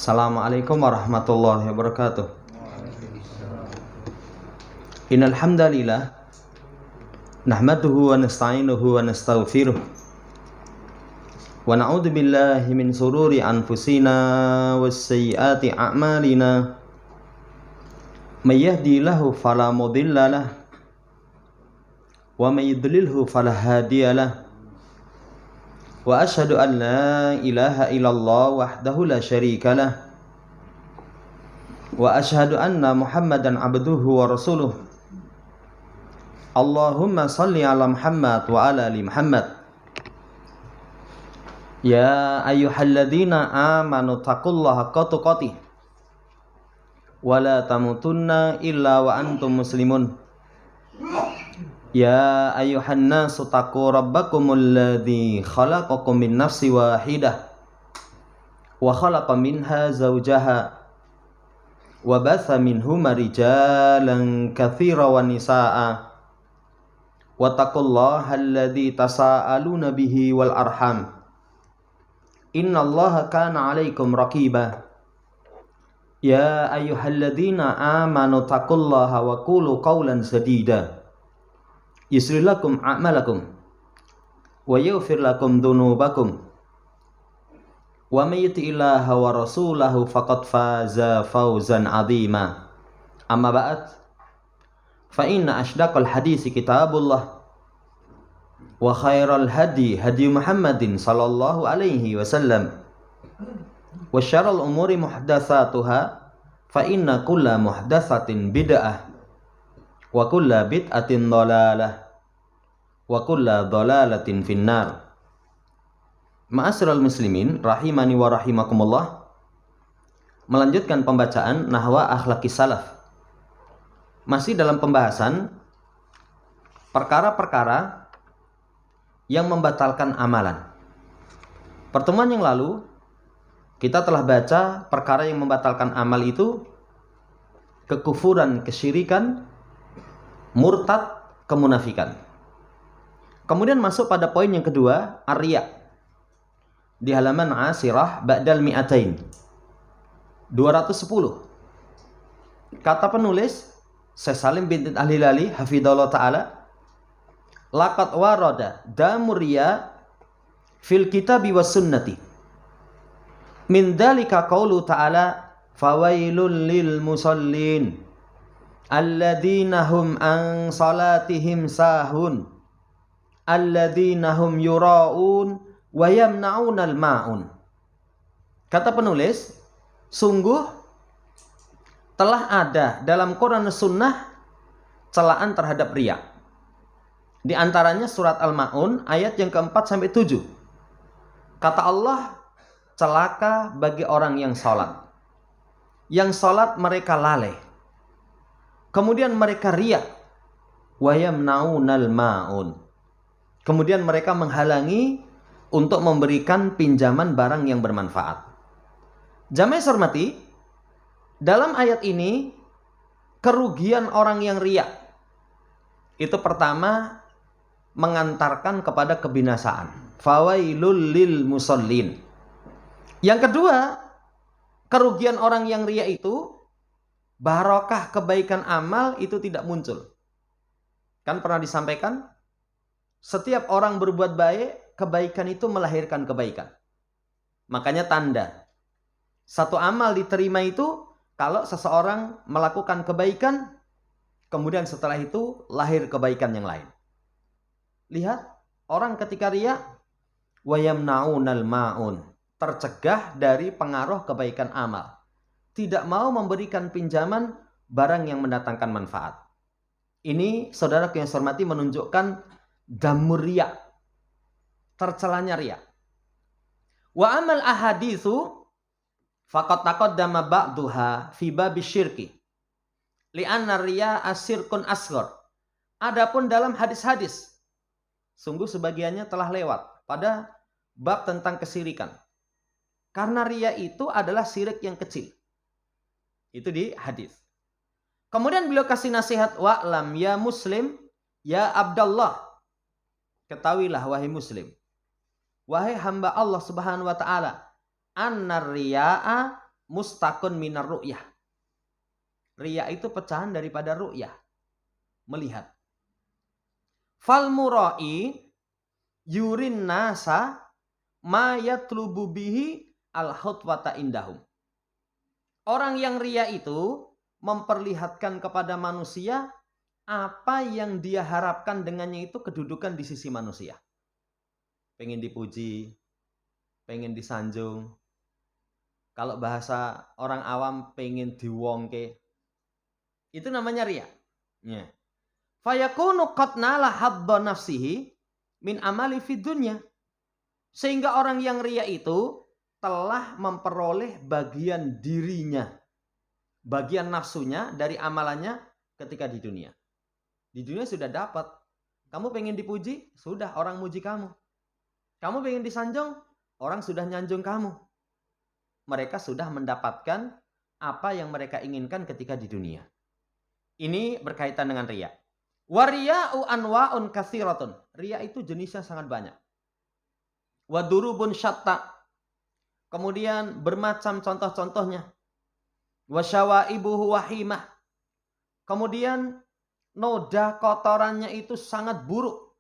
Assalamualaikum warahmatullahi wabarakatuh. Innal hamdalillah nahmaduhu wa nasta'inuhu wa nastaghfiruh wa na'udzu billahi min sururi anfusina was sayyiati a'malina. May yahdihillahu fala mudhillalah wa may yudlilhu fala hadiyalah. Wa asyhadu an la ilaha illallah wahdahu la syarikalah wa asyhadu anna Muhammadan abduhu wa rasuluh. Allahumma salli ala Muhammad wa ala ali Muhammad. Ya ayyuhalladzina amanu taqullaha haqqa tuqatih wa la tamutunna illa wa antum muslimun. Ya ayyuhan nasu taqu rabbakumul ladzi khalaqakum min nafsin wahidah wa khalaqa minha zawjaha wa batha minhuma rijalan katsiran wa nisaa'a wa taqullaha alladzi tasaaluna bihi wal arham innallaha kana 'alaikum raqiba. Ya ayyuhalladzina amanu taqullaha wa qulu qawlan sadida yusli lakum a'malakum wa yaghfir lakum dhunubakum wa may yuti'illaha wa rasulahu faqad faza fawzan 'azima. Amma ba'd, fa inna ashdaqal hadisi kitabullah wa khairal hadi hadi Muhammadin sallallahu alaihi wasallam wa syarrul umuri muhdatsatuha fa inna kulla muhdatsatin bid'ah wa kulla bid'atin dhalalah wa kulla dhalalatin finnar. Ma'asyiral muslimin rahimani wa rahimakumullah. Melanjutkan pembacaan Nahwa Akhlaqis Salaf. Masih dalam pembahasan perkara-perkara yang membatalkan amalan. Pertemuan yang lalu kita telah baca perkara yang membatalkan amal itu kekufuran, kesyirikan, murtad, kemunafikan. Kemudian masuk pada poin yang kedua, ar-riya. Di halaman Asirah ba'dal mi'atain 210. Kata penulis Syekh Salim bin Al-Hilali hafidhallahu ta'ala, laqad warada damur riya fil kitabi was sunnati min dzalika qaulu ta'ala fawailul lil musallin alladzina hum an salatihim sahun alladzina hum yura'un wa yamna'unal ma'un. Kata penulis, sungguh telah ada dalam Quran dan Sunnah celaan terhadap riya. Di antaranya surat Al-Ma'un ayat yang keempat sampai 7. Kata Allah, celaka bagi orang yang salat. Yang salat mereka lalai. Kemudian mereka riya. Wa yamna'unal ma'un. Kemudian mereka menghalangi untuk memberikan pinjaman barang yang bermanfaat. Jamaah hormati, dalam ayat ini kerugian orang yang riya itu pertama mengantarkan kepada kebinasaan. Fawailul lil musallin. Yang kedua, kerugian orang yang riya itu barokah kebaikan amal itu tidak muncul. Kan pernah disampaikan, setiap orang berbuat baik, kebaikan itu melahirkan kebaikan. Makanya tanda satu amal diterima itu kalau seseorang melakukan kebaikan, kemudian setelah itu lahir kebaikan yang lain. Lihat, orang ketika riya, wa yamna'unal ma'un, tercegah dari pengaruh kebaikan amal. Tidak mau memberikan pinjaman barang yang mendatangkan manfaat. Ini saudara yang saya hormati menunjukkan damur riya, tercelanya riya. Wa amal ahaditsu faqad taqaddama ba'duha fi babi syirki li'anna riya asyirkun asghar. Adapun dalam hadis-hadis, sungguh sebagiannya telah lewat pada bab tentang kesyirikan. Karena riya itu adalah syirik yang kecil. Itu di hadis. Kemudian beliau kasih nasihat, wa'lam ya muslim ya Abdullah. Ketahuilah wahai muslim, wahai hamba Allah Subhanahu wa taala, annar riya'a mustaqun minar ru'yah. Riya itu pecahan daripada ru'yah, melihat. Fal murai yurin nasa ma yatlubu bihi al khutwata indahum. Orang yang riya itu memperlihatkan kepada manusia apa yang dia harapkan dengannya itu kedudukan di sisi manusia. Pengen dipuji, pengen disanjung. Kalau bahasa orang awam pengen diwongke. Itu namanya riya. Ya. Fayakunu qad nala habba nafsihi min amali fid dunya. Sehingga orang yang riya itu telah memperoleh bagian dirinya, bagian nafsunya dari amalannya ketika di dunia. Di dunia sudah dapat. Kamu pengen dipuji, sudah orang muji kamu. Kamu pengen disanjung, orang sudah nyanjung kamu. Mereka sudah mendapatkan apa yang mereka inginkan ketika di dunia. Ini berkaitan dengan riya. Wariya'u anwa'un katsiratun. Riya itu jenisnya sangat banyak. Wadurubun syatta. Kemudian bermacam contoh-contohnya. Wasyawaibuhu wahimah. Kemudian noda kotorannya itu sangat buruk.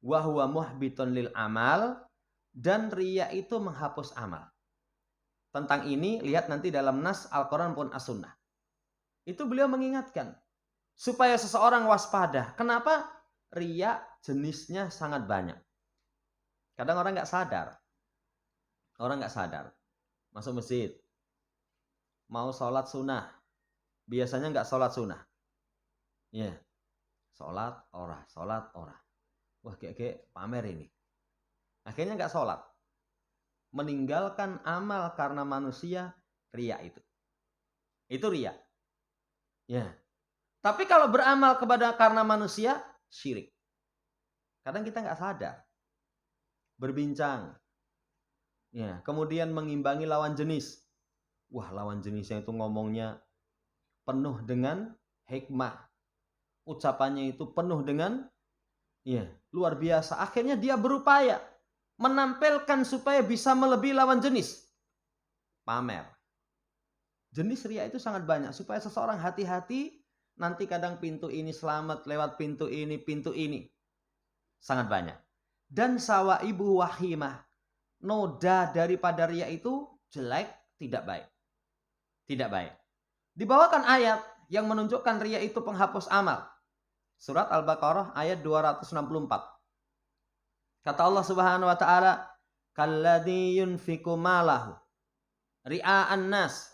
Wahuwa muhbitun lil amal. Dan riya itu menghapus amal. Tentang ini lihat nanti dalam nas Al-Quran pun As-Sunnah. Itu beliau mengingatkan. Supaya seseorang waspada. Kenapa? Riya jenisnya sangat banyak. Kadang orang nggak sadar. Orang nggak sadar. Masuk masjid. Mau sholat sunnah. Biasanya nggak sholat sunnah. Ya. Yeah. Sholat ora. Sholat ora. Wah kayak pamer ini. Akhirnya nggak sholat. Meninggalkan amal karena manusia. Riya itu. Itu riya. Ya. Yeah. Tapi kalau beramal karena manusia, syirik. Kadang kita nggak sadar. Berbincang. Ya, kemudian mengimbangi lawan jenis. Wah, lawan jenisnya itu ngomongnya penuh dengan hikmah. Ucapannya itu penuh dengan luar biasa. Akhirnya dia berupaya menampilkan supaya bisa melebihi lawan jenis. Pamer. Jenis riya itu sangat banyak. Supaya seseorang hati-hati. Nanti kadang pintu ini selamat lewat pintu ini. Sangat banyak. Dan sawaibu wahimah. Noda daripada riya itu jelek, tidak baik. Tidak baik. Dibawakan ayat yang menunjukkan riya itu penghapus amal. Surat Al-Baqarah ayat 264. Kata Allah Subhanahu wa taala, "Kalladzi yunfiqu malahu ria'an nas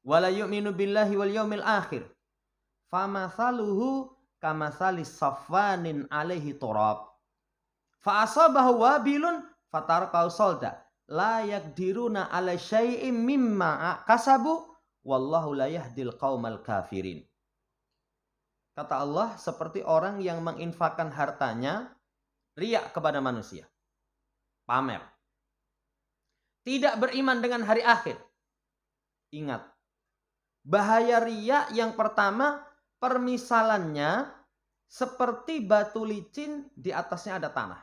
wa la yu'minu billahi wal yaumil akhir." Famathaluhu kamathalis safwanin alaihi turab. Fa asabahu wabilun fatarqau solda. La yakdiruna ala syai'im mimma kasabu. Wallahu la yahdil qaumal kafirin. Kata Allah, seperti orang yang menginfakkan hartanya riya kepada manusia. Pamer. Tidak beriman dengan hari akhir. Ingat. Bahaya riya yang pertama, permisalannya seperti batu licin di atasnya ada tanah.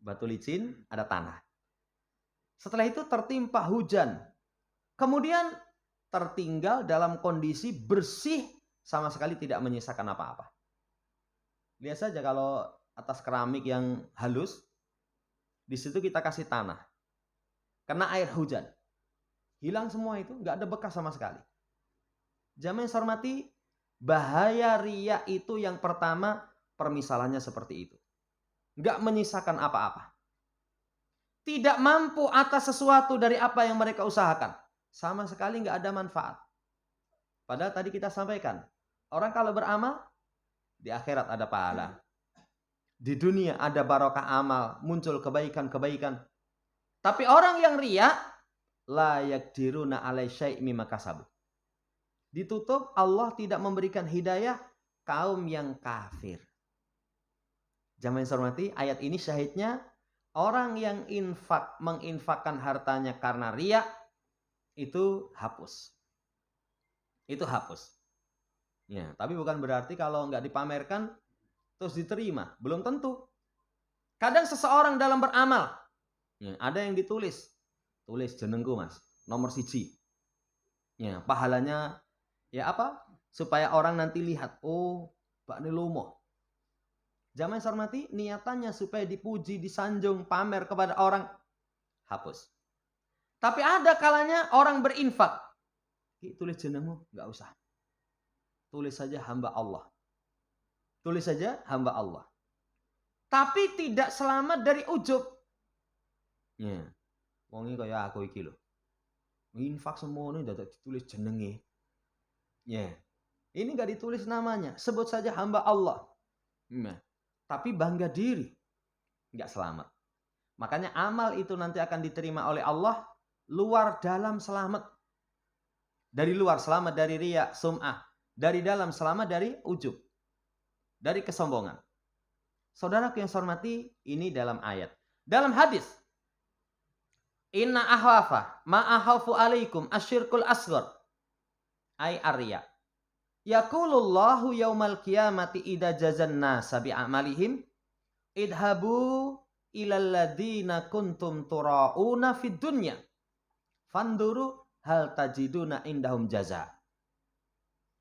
Batu licin ada tanah. Setelah itu tertimpa hujan. Kemudian tertinggal dalam kondisi bersih sama sekali tidak menyisakan apa-apa. Lihat saja kalau atas keramik yang halus, di situ kita kasih tanah. Kena air hujan. Hilang semua itu, nggak ada bekas sama sekali. Jamaah yang saya hormati, bahaya riya itu yang pertama, permisalannya seperti itu. Nggak menyisakan apa-apa. Tidak mampu atas sesuatu dari apa yang mereka usahakan. Sama sekali nggak ada manfaat. Padahal tadi kita sampaikan, orang kalau beramal, di akhirat ada pahala. Di dunia ada barokah amal, muncul kebaikan-kebaikan. Tapi orang yang riya, la yakdiruna alai syai' mimma kasabu. Ditutup, Allah tidak memberikan hidayah kaum yang kafir. Jamaah yang saya hormati, ayat ini syahidnya orang yang menginfakkan hartanya karena riya itu hapus. Itu hapus. Ya, tapi bukan berarti kalau nggak dipamerkan terus diterima. Belum tentu. Kadang seseorang dalam beramal, ada yang ditulis. Tulis jenengku mas. nomor siji. Ya, pahalanya ya apa? Supaya orang nanti lihat, oh, Pak ini lomo. Jamaah yang hormati, niatannya supaya dipuji, disanjung, pamer kepada orang, hapus. Tapi ada kalanya orang berinfak. Tulis jenengmu, nggak usah. Tulis saja hamba Allah. Tulis saja hamba Allah. Tapi tidak selamat dari ujub. Ya. Wong iki kaya aku iki lho. Infak semono dadak ditulis jenenge. Ya. Ini enggak ditulis namanya, sebut saja hamba Allah. Nah, tapi bangga diri. Enggak selamat. Makanya amal itu nanti akan diterima oleh Allah luar dalam selamat. Dari luar selamat dari riya, sum'ah. Dari dalam selamat dari ujub. Dari kesombongan. Saudara yang saya hormati, ini dalam ayat. Dalam hadis, inna ahwafa ma'ahafu alaikum asyirkul asghar ay arya. Yaqulullahu yaumal qiyamati idza jazan nasa bi'amalihim idhabu ilal ladzina kuntum turauna fid dunya fanduru hal tajiduna indahum jaza.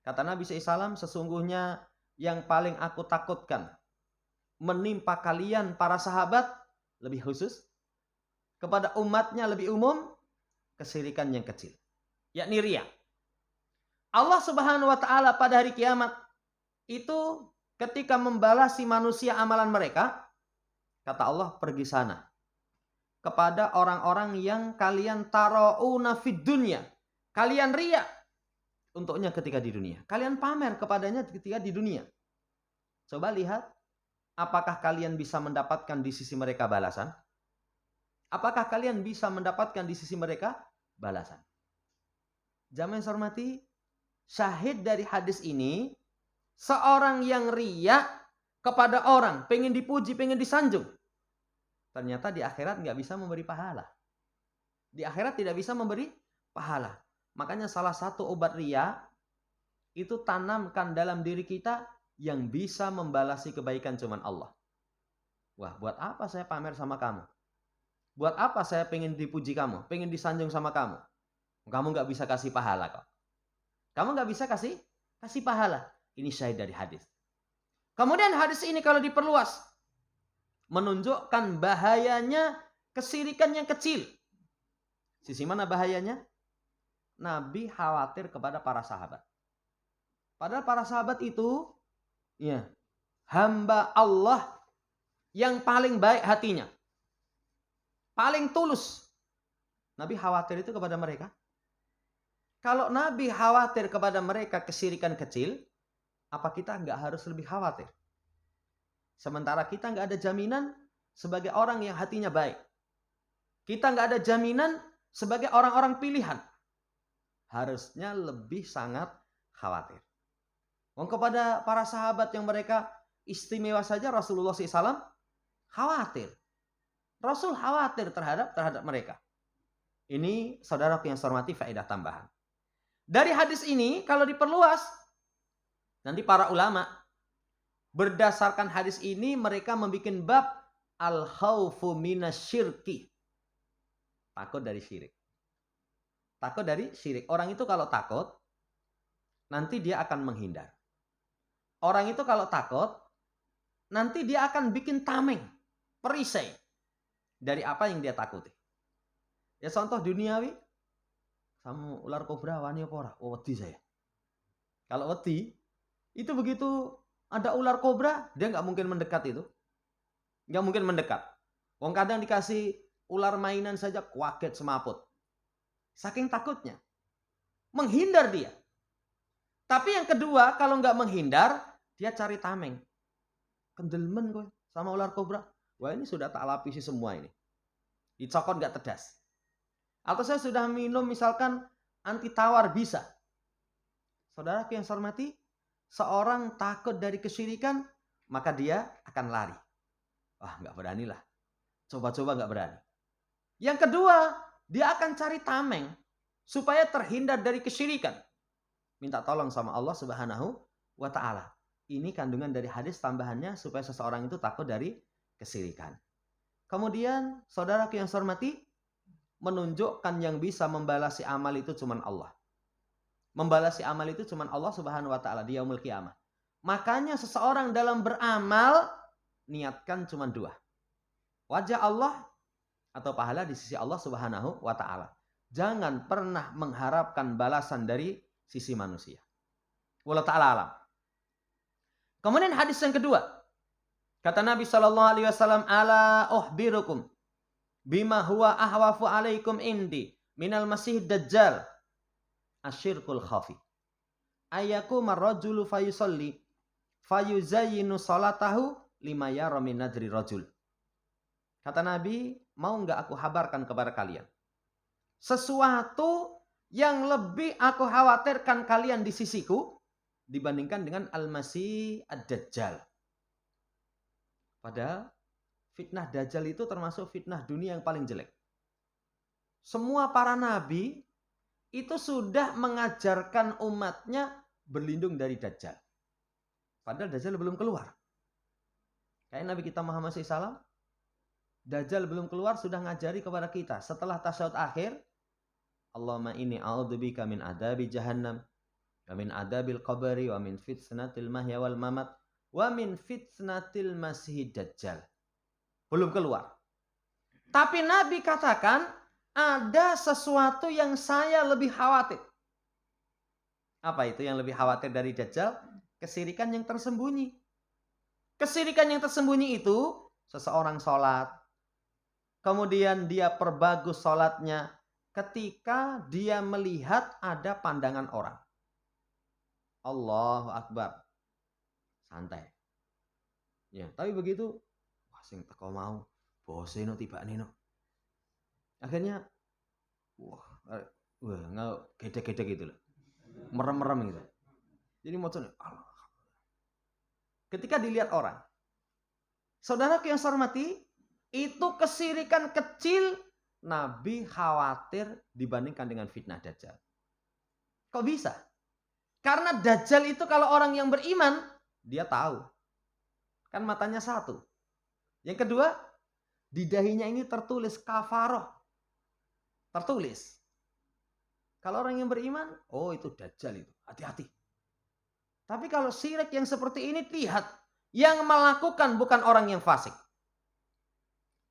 Kata Nabi SAW, sesungguhnya yang paling aku takutkan menimpa kalian para sahabat, lebih khusus kepada umatnya lebih umum, kesyirikan yang kecil, yakni riya. Allah Subhanahu wa taala pada hari kiamat itu ketika membalasi manusia amalan mereka, kata Allah, pergi sana kepada orang-orang yang kalian tarouna fid dunya, kalian riya untuknya ketika di dunia, kalian pamer kepadanya ketika di dunia. Coba lihat, apakah kalian bisa mendapatkan di sisi mereka balasan? Apakah kalian bisa mendapatkan di sisi mereka balasan? Jamaah yang saya hormati, syahid dari hadis ini, seorang yang riya kepada orang, pengen dipuji, pengen disanjung, ternyata di akhirat nggak bisa memberi pahala. Di akhirat tidak bisa memberi pahala. Makanya salah satu obat riya itu tanamkan dalam diri kita yang bisa membalasi kebaikan cuman Allah. Wah, buat apa saya pamer sama kamu? Buat apa saya pengen dipuji kamu? Pengen disanjung sama kamu? Kamu nggak bisa kasih pahala kok. Kamu nggak bisa kasih pahala. Ini syahid dari hadis. Kemudian hadis ini kalau diperluas, menunjukkan bahayanya kesyirikan yang kecil. Sisi mana bahayanya? Nabi khawatir kepada para sahabat. Padahal para sahabat itu ya, hamba Allah yang paling baik hatinya. Paling tulus. Nabi khawatir itu kepada mereka. Kalau Nabi khawatir kepada mereka kesyirikan kecil, apa kita nggak harus lebih khawatir? Sementara kita nggak ada jaminan sebagai orang yang hatinya baik. Kita nggak ada jaminan sebagai orang-orang pilihan. Harusnya lebih sangat khawatir. Kepada para sahabat yang mereka istimewa saja, Rasulullah SAW khawatir. Rasul khawatir terhadap mereka. Ini saudara yang saya hormati, faedah tambahan. Dari hadis ini kalau diperluas, nanti para ulama berdasarkan hadis ini mereka membuat bab al-khaufu minasyirki. Takut dari syirik. Takut dari syirik. Orang itu kalau takut, nanti dia akan menghindar. Orang itu kalau takut, nanti dia akan bikin tameng, perisai dari apa yang dia takuti. Ya contoh duniawi, sama ular kobra wani apa ora? Oh, wedi saya. Kalau wedi, itu begitu ada ular kobra, dia nggak mungkin mendekat itu. Nggak mungkin mendekat. Wong kadang dikasih ular mainan saja kaget semaput. Saking takutnya. Menghindar dia. Tapi yang kedua, kalau nggak menghindar, dia cari tameng. Kendelmen gue sama ular kobra. Wah, ini sudah tak lapisi semua ini. Dicokot nggak tedas. Atau saya sudah minum misalkan anti tawar bisa. Saudara yang saya hormati, seorang takut dari kesyirikan, maka dia akan lari. Wah, nggak berani lah. Coba-coba nggak berani. Yang kedua, dia akan cari tameng supaya terhindar dari kesyirikan. Minta tolong sama Allah Subhanahu wa taala. Ini kandungan dari hadis tambahannya supaya seseorang itu takut dari kesyirikan. Kemudian, saudara yang saya hormati, menunjukkan yang bisa membalasi amal itu cuma Allah. Membalasi amal itu cuma Allah Subhanahu wa taala di yaumul qiyamah. Makanya seseorang dalam beramal niatkan cuma dua. Wajah Allah atau pahala di sisi Allah Subhanahu wa taala. Jangan pernah mengharapkan balasan dari sisi manusia. Wallahu taala alam. Kemudian hadis yang kedua. Kata Nabi sallallahu alaihi wasallam, "Ala ukhbirukum bima huwa ahwafu alaikum indi minal masih dajjal asyirkul khafi. Ayakum ar-rajulu fayusalli fayuzayyinu salatahu lima yara min nadri rajul." Kata Nabi, mau enggak aku habarkan kepada kalian sesuatu yang lebih aku khawatirkan kalian di sisiku dibandingkan dengan al-masih ad-dajjal. Padahal fitnah dajjal itu termasuk fitnah dunia yang paling jelek. Semua para nabi itu sudah mengajarkan umatnya berlindung dari dajjal. Padahal dajjal belum keluar. Kayak Nabi kita Muhammad SAW, dajjal belum keluar sudah ngajari kepada kita. Setelah tasyahud akhir, Allahumma inni a'udzubika min adabi jahannam, wa min adabil qabri, wa min fitnatil mahya wal mamat, wa min fitnatil masih dajjal. Belum keluar. Tapi Nabi katakan, ada sesuatu yang saya lebih khawatir. Apa itu yang lebih khawatir dari dajjal? Kesirikan yang tersembunyi. Kesirikan yang tersembunyi itu, seseorang sholat, kemudian dia perbagus sholatnya ketika dia melihat ada pandangan orang. Allahu Akbar. Santai. Ya, tapi begitu, wah sing teko mau, bose no tibane no. Akhirnya nggak gede-gede gitu loh. Merem-merem gitu. Jadi moconya ketika dilihat orang. Saudaraku yang saya hormati, itu kesirikan kecil Nabi khawatir dibandingkan dengan fitnah dajjal. Kok bisa? Karena dajjal itu kalau orang yang beriman, dia tahu. Kan matanya satu. Yang kedua, di dahinya ini tertulis kafaroh. Tertulis. Kalau orang yang beriman, oh itu dajjal itu. Hati-hati. Tapi kalau syirik yang seperti ini, lihat. Yang melakukan bukan orang yang fasik.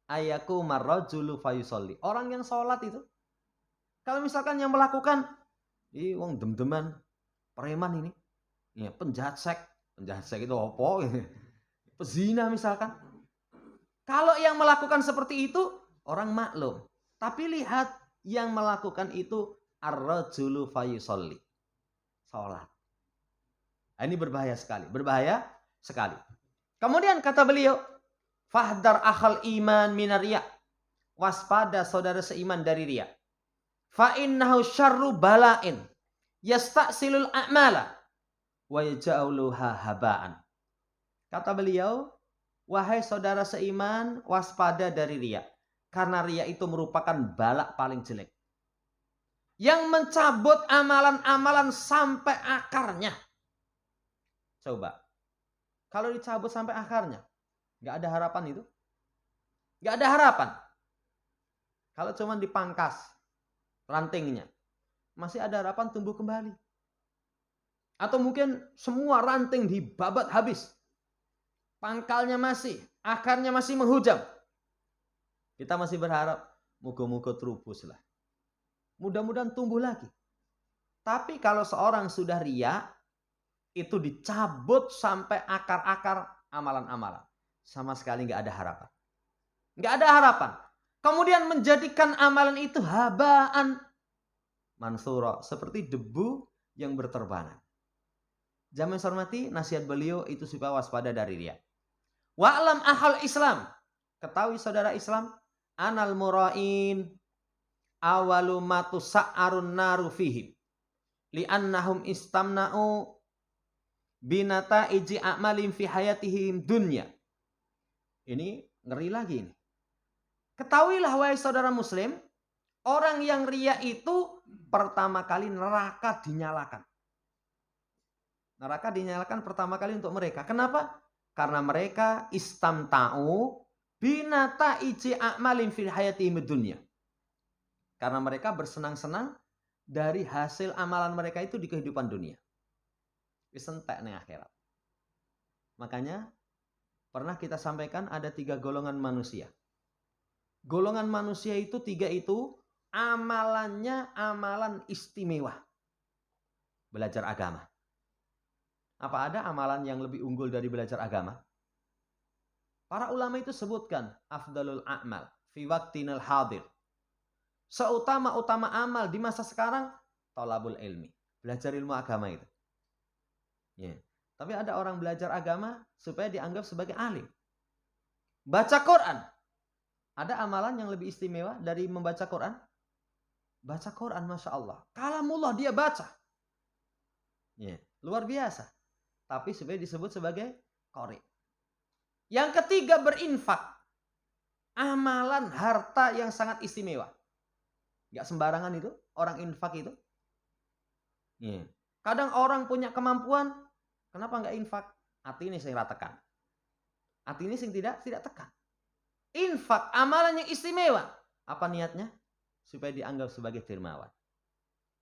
Ayaku marrajulu fayusolli. Orang yang sholat itu. Kalau misalkan yang melakukan, wong dem-deman, preman ini. Ya, penjahat seks. Penjahat seks itu apa? Pezina misalkan. Kalau yang melakukan seperti itu, orang maklum. Tapi lihat, yang melakukan itu ar-rajulu fayusolli. Sholat. Nah, ini berbahaya sekali. Berbahaya sekali. Kemudian kata beliau, fahdar akhal iman minar riya. Waspada saudara seiman dari riya. Fa innahu syarru bala'in yasta'silul a'mala wa yaj'aluha haba'an. Kata beliau, wahai saudara seiman, waspada dari riya. Karena riya itu merupakan balak paling jelek. Yang mencabut amalan-amalan sampai akarnya. Coba. Kalau dicabut sampai akarnya, nggak ada harapan itu. Nggak ada harapan. Kalau cuma dipangkas rantingnya, masih ada harapan tumbuh kembali. Atau mungkin semua ranting dibabat habis. Pangkalnya masih, akarnya masih menghujam. Kita masih berharap, moga-moga terubus lah. Mudah-mudahan tumbuh lagi. Tapi kalau seorang sudah riya, itu dicabut sampai akar-akar amalan-amalan. Sama sekali nggak ada harapan. Nggak ada harapan. Kemudian menjadikan amalan itu habaan mansura, seperti debu yang berterbangan. Jamaah hormati, nasihat beliau itu supaya waspada dari riya. Wa'lam ahal Islam. Ketahui saudara Islam, anal mura'in awalu matu sa'arun naru fihim li'annahum istamna'u binata iji a'malim fi hayatihim dunya. Ini ngeri lagi ini. Ketahuilah wahai saudara muslim, orang yang riya itu pertama kali neraka dinyalakan. Neraka dinyalakan pertama kali untuk mereka. Kenapa? Karena mereka istamta'u binata iji a'malim fi hayatihim dunya. Karena mereka bersenang-senang dari hasil amalan mereka itu di kehidupan dunia. Wis entek ning akhirat. Makanya pernah kita sampaikan ada 3 golongan manusia. Golongan manusia itu 3 itu amalannya amalan istimewa. Belajar agama. Apa ada amalan yang lebih unggul dari belajar agama? Para ulama itu sebutkan afdalul a'mal fi waqtinal hadir. Seutama-utama amal di masa sekarang thalabul ilmi. Belajar ilmu agama itu. Ya. Tapi ada orang belajar agama supaya dianggap sebagai alim. Baca Quran. Ada amalan yang lebih istimewa dari membaca Quran? Baca Quran, Masya Allah. Kalamullah dia baca. Ya. Luar biasa. Tapi supaya disebut sebagai qori. Yang ketiga berinfak. Amalan harta yang sangat istimewa. Gak sembarangan itu. Orang infak itu. Ya. Kadang orang punya kemampuan. Kenapa gak infak? Hati ini saya tekan. Hati ini tidak tekan. Infak. Amalan yang istimewa. Apa niatnya? Supaya dianggap sebagai dermawan.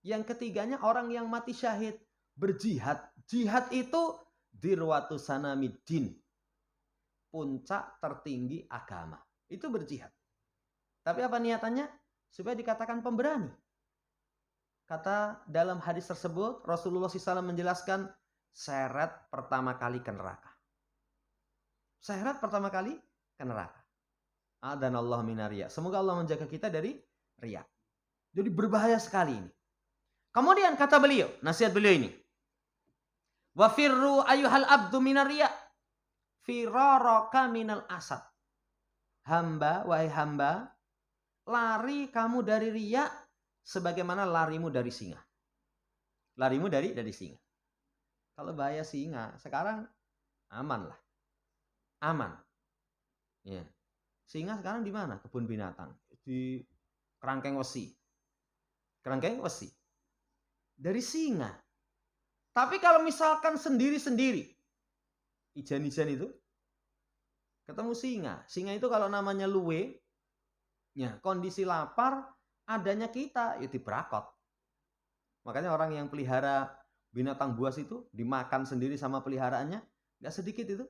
Yang ketiganya orang yang mati syahid. Berjihad. Jihad itu dirwatu sanamiddin. Puncak tertinggi agama. Itu berjihad. Tapi apa niatannya? Supaya dikatakan pemberani. Kata dalam hadis tersebut, Rasulullah SAW menjelaskan syarat pertama kali ke neraka. Syarat pertama kali ke neraka. Adanallahu minar riya. Semoga Allah menjaga kita dari riya. Jadi berbahaya sekali ini. Kemudian kata beliau, nasihat beliau ini. Wa firru ayyuhal abdu minar riya. Firaraka minal asad. Hamba, wahai hamba, lari kamu dari riya sebagaimana larimu dari singa. Larimu dari singa. Kalau bahaya singa, sekarang aman lah. Aman. Ya. Singa sekarang di mana? Kebun binatang. Di kerangkeng wesi. Kerangkeng wesi. Dari singa. Tapi kalau misalkan sendiri-sendiri. Ijan-ijan itu. Ketemu singa. Singa itu kalau namanya luwe. Ya, kondisi lapar. Adanya kita. Ya dibrakot. Makanya orang yang pelihara binatang buas itu. Dimakan sendiri sama peliharaannya. Gak sedikit itu.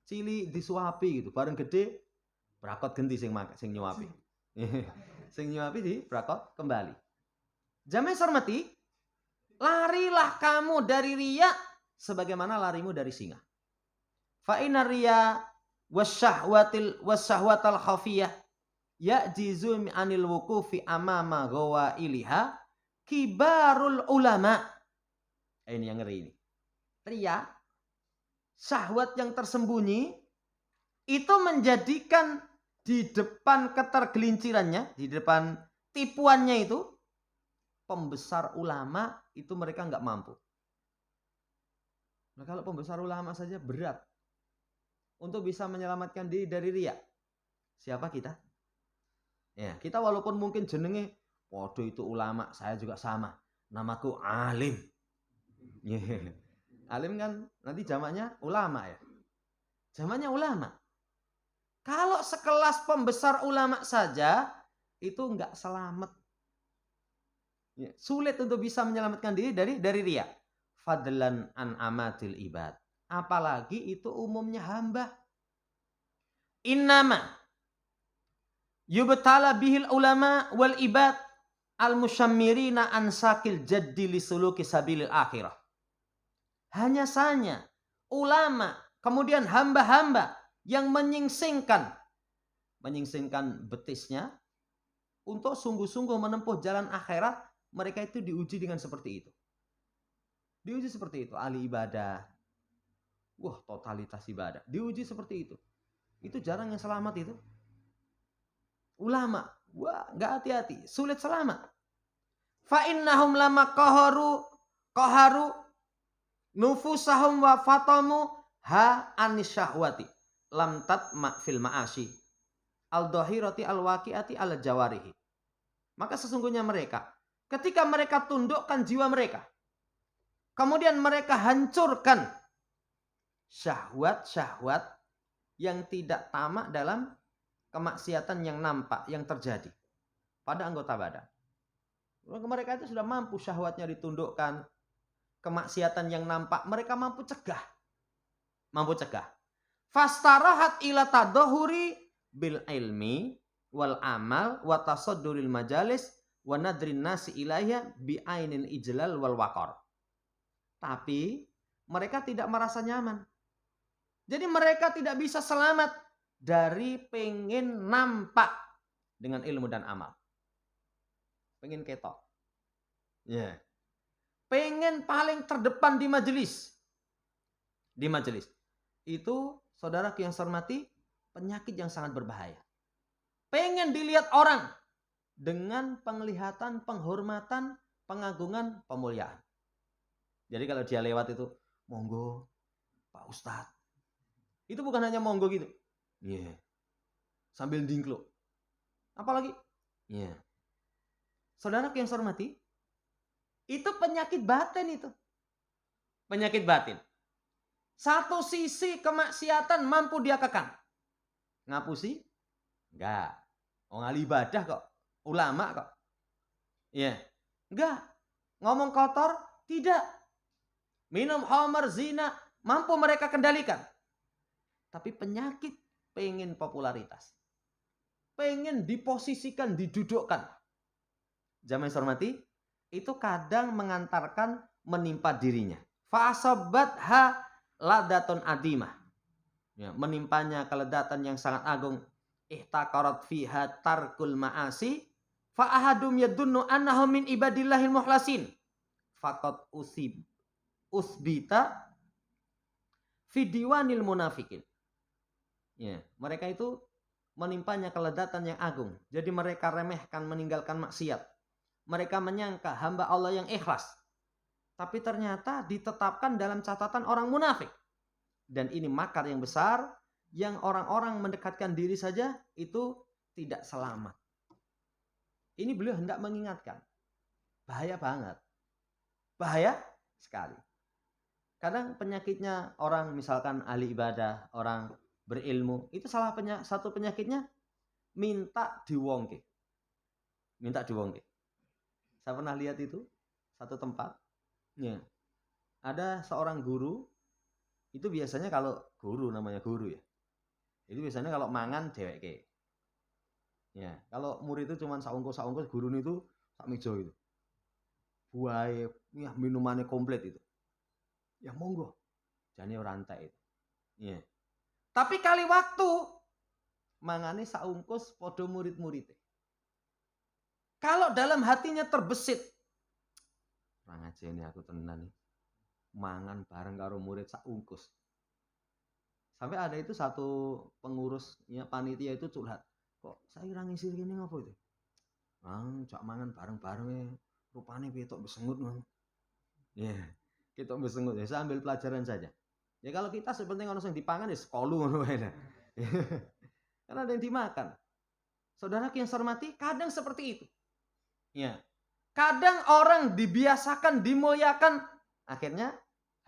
Cili disuapi gitu. Bareng gede. Brakot ganti sing nyuapi. Sing nyuapi di brakot kembali. Jamaah hormati, larilah kamu dari riya sebagaimana larimu dari singa. Fa inna riya wasyahwatal khafiyah ya'jizu anil wuqufi amama ghawailiha kibarul ulama. Ini yang ngeri ini. Riya, syahwat yang tersembunyi itu menjadikan di depan ketergelincirannya, di depan tipuannya itu, pembesar ulama itu mereka nggak mampu. Nah kalau pembesar ulama saja berat untuk bisa menyelamatkan diri dari riya. Siapa kita? Ya, kita walaupun mungkin jenenge, waduh itu ulama, saya juga sama. Namaku alim. Yeah. Alim kan nanti jamaknya ulama ya. Jamaknya ulama. Kalau sekelas pembesar ulama saja itu nggak selamat. Ya, sulit untuk bisa menyelamatkan diri dari riya. Fadlan an amatil ibad. Apalagi itu umumnya hamba. Innama yubtala bihil ulama wal ibad al-musyammirina an sakil jaddi li suluki sabilil akhirah. Hanya saja ulama, kemudian hamba-hamba yang menyingsingkan betisnya untuk sungguh-sungguh menempuh jalan akhirat, mereka itu diuji dengan seperti itu. Diuji seperti itu, ahli ibadah. Wah, totalitas ibadah. Diuji seperti itu. Itu jarang yang selamat itu. Ulama, wah, enggak hati-hati, sulit selamat. Fa innahum lama qaharu nufusahum wa fatamu ha anisyahwati lam tatma fil ma'asyi al-dhahirati al-waqi'ati al-jawarihi. Maka sesungguhnya mereka, ketika mereka tundukkan jiwa mereka, kemudian mereka hancurkan syahwat-syahwat yang tidak tamak dalam kemaksiatan yang nampak, yang terjadi. pada anggota badan. Mereka itu sudah mampu syahwatnya ditundukkan, kemaksiatan yang nampak mereka mampu cegah. Fastarahat ila tadahuri bil ilmi wal amal wa tasadduril majalis wa nadrin nasi ilaiha bi ainil ijlal wal waqar. Tapi mereka tidak merasa nyaman. Jadi mereka tidak bisa selamat dari pengen nampak dengan ilmu dan amal. Pengen ketok. Ya. Pengen paling terdepan di majelis. Di majelis. Itu saudara yang saya hormati, penyakit yang sangat berbahaya. Pengen dilihat orang dengan penglihatan, penghormatan, pengagungan, pemuliaan. Jadi kalau dia lewat itu, monggo Pak Ustadz. Itu bukan hanya monggo gitu. Iya. Yeah. Sambil dingkluk. Apalagi? Iya. Yeah. Saudara yang saya hormati, itu penyakit batin itu. Penyakit batin. Satu sisi kemaksiatan mampu dia kekang. Ngapusi? Enggak. Orang ahli ibadah kok. Ulama kok. Iya. Yeah. Enggak. Ngomong kotor? Tidak. Minum khamar, zina, mampu mereka kendalikan. Tapi penyakit pengen popularitas. Pengen diposisikan, didudukkan. Jamaah yang saya hormati, itu kadang mengantarkan menimpa dirinya. Fa'asabatha ladatun adimah. Ya, menimpanya keledatan yang sangat agung. Ihtaqarat fiha tarkul ma'asi. Fa'ahadum yadunnu annahu min ibadillahil muhlasin. Faqad usbita fidiwanil munafikin. Ya, mereka itu menimpanya keledatan yang agung. Jadi mereka remehkan meninggalkan maksiat. Mereka menyangka hamba Allah yang ikhlas. Tapi ternyata ditetapkan dalam catatan orang munafik. Dan ini makar yang besar yang orang-orang mendekatkan diri saja itu tidak selamat. Ini beliau hendak mengingatkan. Bahaya banget. Bahaya sekali. Kadang penyakitnya orang misalkan ahli ibadah, orang berilmu, itu satu penyakitnya minta diwongke. Minta diwongke. Saya pernah lihat itu satu tempat. Ya. Ada seorang guru. Itu biasanya kalau guru namanya guru ya. Itu biasanya kalau mangan dheweke. Ya, kalau murid itu cuma saungkus guru itu sak meja itu. Buahe ya, minumannya komplit itu. Ya monggo. Jane ora entek itu. Ya. Tapi kali waktu mangane saungkus padha murid-muride. Kalau dalam hatinya terbesit, orang aja ini aku tenan nih, mangan bareng karo murid saungkus. Sampai ada itu satu pengurusnya panitia itu curhat, kok saya ora ngisi kene ngopo itu? Jak mangan bareng-bareng rupane ketok besengut ngono. Ya, ketok besengut ya, saya ambil pelajaran saja. Ya kalau kita sepenting ono sing dipangan ya sekolu ngono wae. Karena ada yang dimakan. Saudara yang saya hormati, kadang seperti itu. Ya. Kadang orang dibiasakan, dimuliakan, akhirnya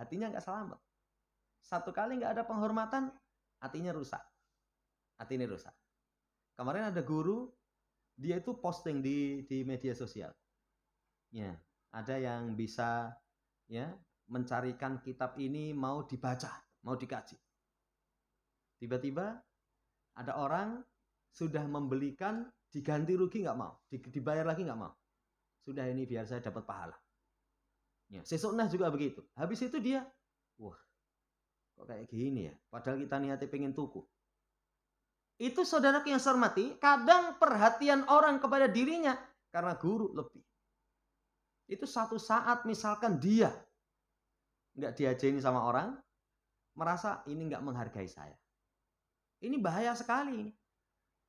hatinya nggak selamat. Satu kali nggak ada penghormatan, hatinya rusak. Hatinya rusak. Kemarin ada guru, dia itu posting di media sosial. Ya, ada yang bisa ya mencarikan kitab ini mau dibaca, mau dikaji. Tiba-tiba ada orang sudah membelikan, diganti rugi nggak mau, dibayar lagi nggak mau. Sudah ini biar saya dapat pahala. Ya, sesuknya juga begitu. Habis itu dia, wah, kok kayak gini ya? Padahal kita niatnya pengen tuku. Itu saudara yang saya hormati, kadang perhatian orang kepada dirinya karena guru lebih. Itu satu saat misalkan dia nggak diajeni sama orang, merasa ini nggak menghargai saya. Ini bahaya sekali.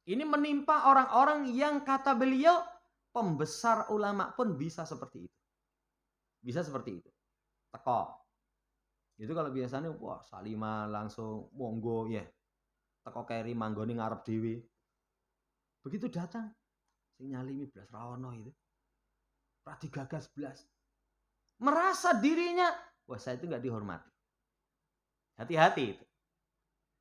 Ini menimpa orang-orang yang kata beliau, pembesar ulama pun bisa seperti itu. Bisa seperti itu. Teko. Itu kalau biasanya, wah salima langsung monggo ya. Teko keri manggoni ngarep dewi. Begitu datang, sing nyalimi belas rawono itu. Pradi gagas belas. Merasa dirinya, wah saya itu nggak dihormati. Hati-hati itu.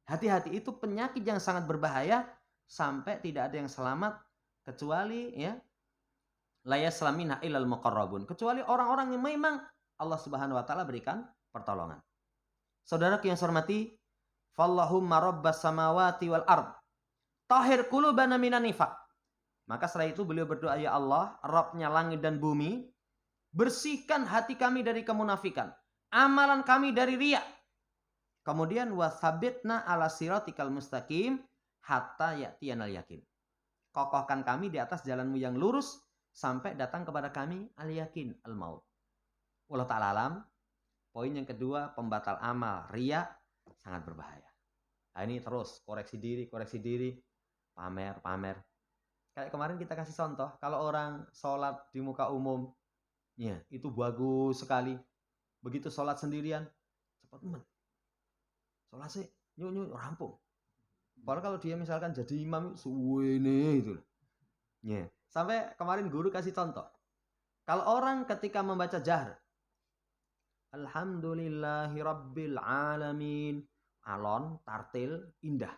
Hati-hati itu penyakit yang sangat berbahaya sampai tidak ada yang selamat kecuali ya la yaslamina illal muqarrabun, kecuali orang-orang yang memang Allah Subhanahu wa taala berikan pertolongan. Saudara yang saya hormati, fallahumma rabbas samawati wal ard tahhir qulubana minan nifaq. Maka setelah itu beliau berdoa, ya Allah, Rabbnya langit dan bumi, bersihkan hati kami dari kemunafikan, amalan kami dari riya. Kemudian wasabitna ala siratikal mustaqim hatta ya'tiyanal yakin. Kokohkan kami di atas jalanmu yang lurus sampai datang kepada kami al-yakin, al-maut. Wallahu ta'ala alam. Poin yang kedua, pembatal amal, riya, sangat berbahaya. Nah, ini terus koreksi diri, pamer. Kayak kemarin kita kasih contoh, kalau orang sholat di muka umum, ya itu bagus sekali. Begitu sholat sendirian, cepat teman. Sholat sih, nyuk rampung. Padahal kalau dia misalkan jadi imam, suwene itu. Ya. Sampai kemarin guru kasih contoh. Kalau orang ketika membaca jahr, Alhamdulillahi Rabbil Alamin, alon, tartil, indah.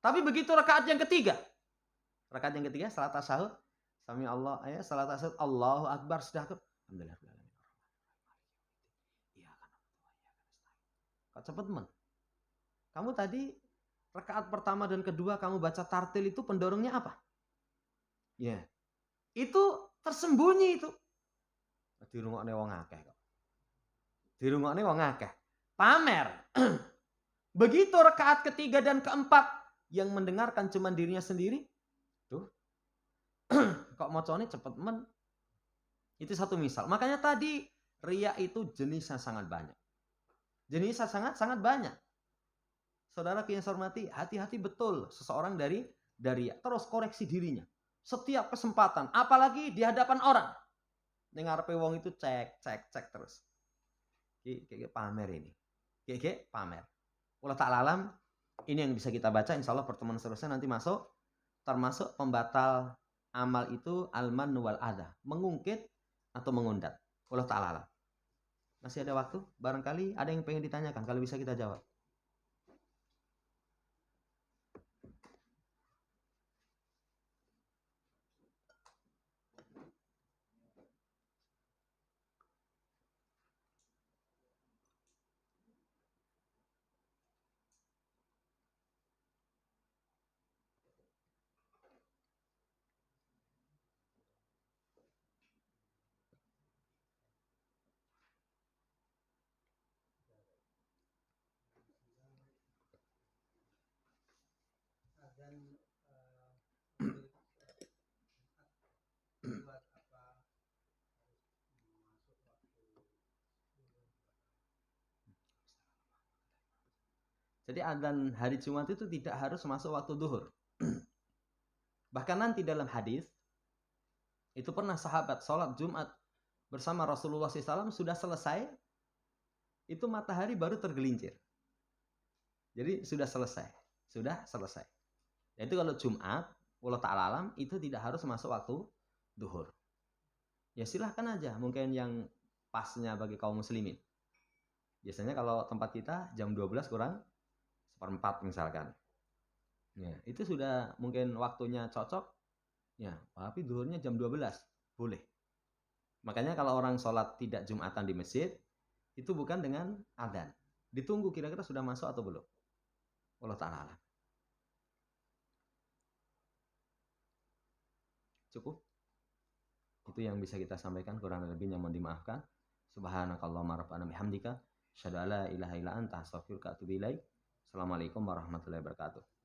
Tapi begitu rakaat yang ketiga salat tasyahud, sami Allah, salat tasyahud, Allahu Akbar, sudah alhamdulillah. Iya kan. Kok cepet men? Kamu tadi rakaat pertama dan kedua kamu baca tartil itu pendorongnya apa? Ya. Itu tersembunyi itu. Dirungokne wong akeh kok. Dirungokne wong akeh. Pamer. Begitu rakaat ketiga dan keempat yang mendengarkan cuma dirinya sendiri, tuh kok macane cepet men. Itu satu misal. Makanya tadi riya itu jenisnya sangat banyak. Jenisnya sangat banyak. Saudara yang saya hormati, hati-hati betul seseorang dari riya. Terus koreksi dirinya. Setiap kesempatan, apalagi di hadapan orang. Ning ngarepe wong itu cek terus. Kayak pamer ini. Kayak pamer. Allah ta'ala alam, ini yang bisa kita baca, insya Allah pertemuan seterusnya nanti masuk, termasuk pembatal amal itu alman wal adha, mengungkit atau mengundat. Allah ta'ala alam. Masih ada waktu? Barangkali ada yang pengen ditanyakan, kalau bisa kita jawab. Jadi adzan hari Jumat itu tidak harus masuk waktu duhur. Bahkan nanti dalam hadis itu pernah sahabat sholat Jumat bersama Rasulullah SAW sudah selesai, itu matahari baru tergelincir. Jadi sudah selesai. Itu kalau Jumat, wallahu ta'ala alam, itu tidak harus masuk waktu duhur. Ya silahkan aja, mungkin yang pasnya bagi kaum muslimin. Biasanya kalau tempat kita jam 12 kurang 1/4 misalkan. Ya, itu sudah mungkin waktunya cocok. Ya, tapi duhurnya jam 12. Boleh. Makanya kalau orang sholat tidak Jumatan di masjid, itu bukan dengan adzan. Ditunggu kira-kira sudah masuk atau belum. Allah ta'ala alam. Cukup. Itu yang bisa kita sampaikan, kurang lebihnya mohon dimaafkan. Subhanakallahumma rabbana bihamdika, asyhadu an la ilaha illa anta, astaghfiruka wa atubu ilaik. Assalamualaikum warahmatullahi wabarakatuh.